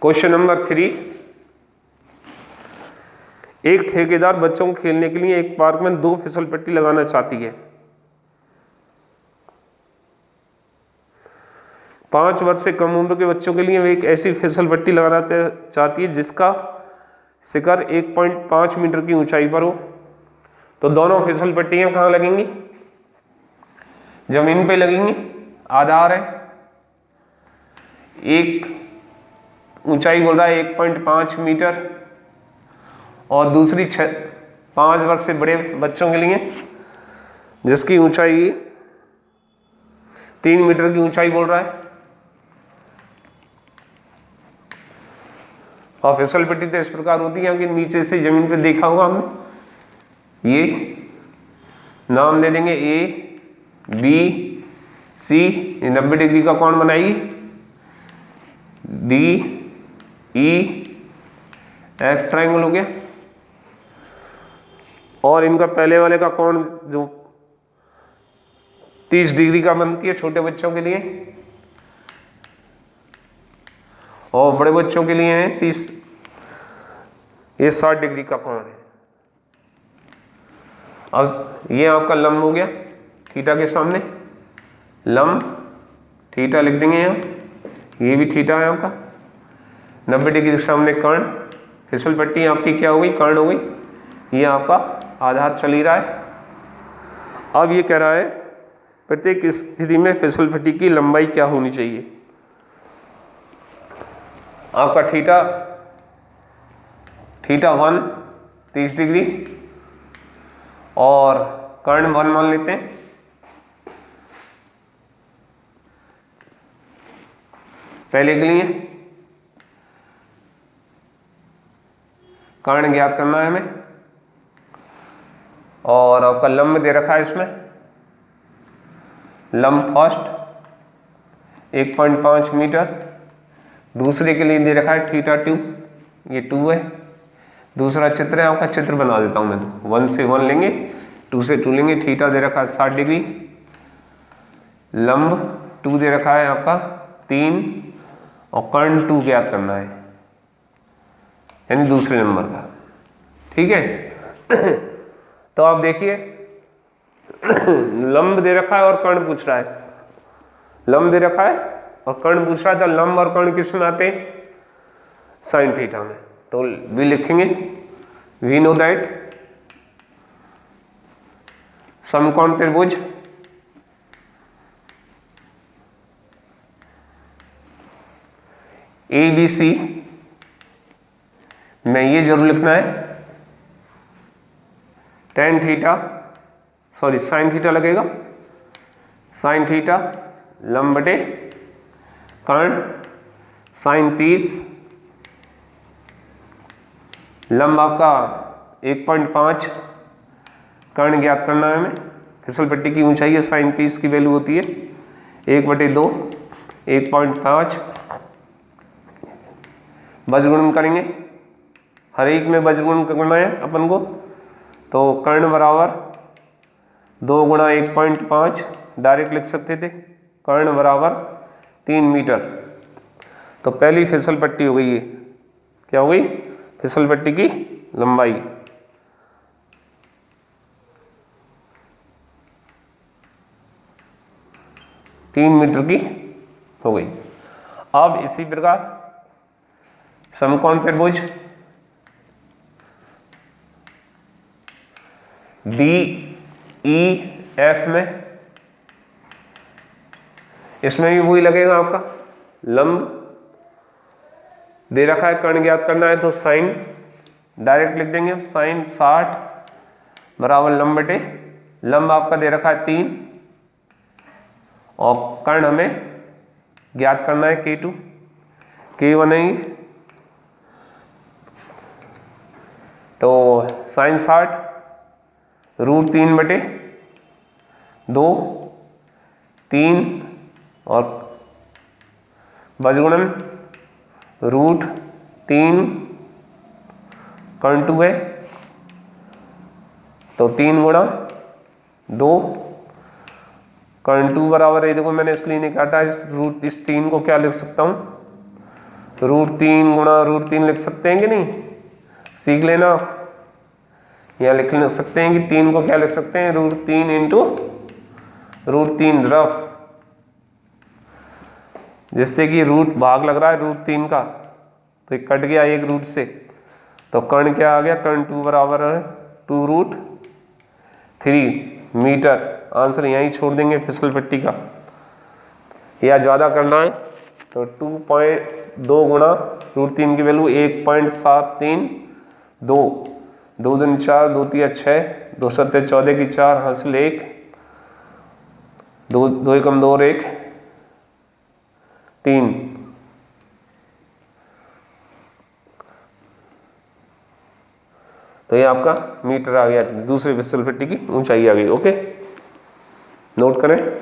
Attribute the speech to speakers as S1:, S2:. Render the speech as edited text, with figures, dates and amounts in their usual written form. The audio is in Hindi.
S1: क्वेश्चन नंबर 3, एक ठेकेदार बच्चों को खेलने के लिए एक पार्क में 2 फिसल पट्टी लगाना चाहती है। 5 वर्ष से कम उम्र के बच्चों के लिए वे एक ऐसी फिसल पट्टी लगाना चाहती है जिसका शिखर 1.5 मीटर की ऊंचाई पर हो। तो दोनों फिसल पट्टियां कहाँ लगेंगी? जमीन पे लगेंगी। आधार है, एक ऊंचाई बोल रहा है 1.5 मीटर, और दूसरी 5 वर्ष से बड़े बच्चों के लिए जिसकी ऊंचाई 3 मीटर की ऊंचाई बोल रहा है। और फिसल पट्टी तो इस प्रकार होती है कि नीचे से जमीन पे देखा होगा हमने, ये नाम दे देंगे ए बी सी, 90 डिग्री का कोण बनाएगी, डी ई एफ ट्राइंगल हो गया। और इनका पहले वाले का कोण जो 30 डिग्री का बनती है छोटे बच्चों के लिए, और बड़े बच्चों के लिए है 30, ये 60 डिग्री का कोण है। अब ये आपका लंब हो गया थीटा के सामने, लंब थीटा लिख देंगे यहाँ, ये भी थीटा है आपका। 90 डिग्री के सामने कर्ण, फिसल पट्टी आपकी क्या हो गई? कर्ण हो गई। ये आपका आधार चल ही रहा है। अब ये कह रहा है प्रत्येक स्थिति में फिसल पट्टी की लंबाई क्या होनी चाहिए। आपका थीटा 1 30 डिग्री, और कर्ण 1 मान लेते हैं। पहले के लिए कर्ण ज्ञात करना है हमें, और आपका लंब दे रखा है इसमें, लंब फर्स्ट 1.5 मीटर, दूसरे के लिए दे रखा है थीटा 2, ये 2 है। दूसरा चित्र है आपका, चित्र बना देता हूं मैं, 1 से 1 लेंगे, 2 से 2 लेंगे। थीटा दे रखा है 60 डिग्री, लंब 2 दे रखा है आपका 3, और कर्ण 2 ज्ञात करना है, यानी दूसरे नंबर का। ठीक है। तो आप देखिए लंब दे रखा है और कर्ण पूछ रहा है, लंब दे रखा है और कर्ण पूछ रहा है, तो लंब और कर्ण किस में आते हैं? साइन थीटा में। तो वी लिखेंगे, वी नो दैट समकोण त्रिभुज ABC में ये जरूर लिखना है tan theta, sorry sine theta लगेगा, साइन थीटा लंब बटे कर्ण साइन 30, लंब आपका 1.5, कर्ण ज्ञात करना है हमें। फिसल पट्टी की ऊंचाई है साइन 30 की वैल्यू होती है 1/2, 1.5, वज्रगुणन करेंगे, हर एक में वज्रगुणन करना है अपन को। तो कर्ण बराबर 2 गुणा 1.5 डायरेक्ट लिख सकते थे, कर्ण बराबर 3 मीटर। तो पहली फिसल पट्टी हो गई, ये क्या हो गई? फिसल पट्टी की लंबाई। तीन मीटर की हो गई। अब इसी प्रकार समकोण त्रिभुज DEF में, इसमें भी वही लगेगा आपका, लंब दे रखा है, कर्ण ज्ञात करना है, तो साइन डायरेक्ट लिख देंगे, साइन 60 बराबर लंब बटे, लंब आपका दे रखा है 3 और कर्ण हमें ज्ञात करना है K2, K बनेंगे तो साइन 60 √3 बटे 2, 3 और वज्रगुणन √3 कर्ण 2 है, तो 3 गुणा 2 कर्ण 2 बराबर है, देखो मैंने इसलिए नहीं काटा, इस 3 को क्या लिख सकता हूं, √3 गुणा √3 लिख सकते हैं कि नहीं, सीख लेना। यहाँ लिख सकते हैं कि 3 को क्या लिख सकते हैं, √3 इंटू √3 रफ, जिससे कि रूट भाग लग रहा है √3 का, तो ये कट गया एक रूट से, तो कर्ण क्या आ गया, कर्ण 2 बराबर है 2√3 मीटर। आंसर यहीं छोड़ देंगे फिसल पट्टी का। या ज़्यादा करना है तो 2.2 गुणा √3 की वैल्यू 1.732, 2 दूनी 4, 2 तिया 6, 2 सत्ते 14 की 4 हासिल 1, 2 एकम 2 और 1 3। तो ये आपका मीटर आ गया, दूसरी फिसल पट्टी की ऊंचाई आ गई। ओके, नोट करें।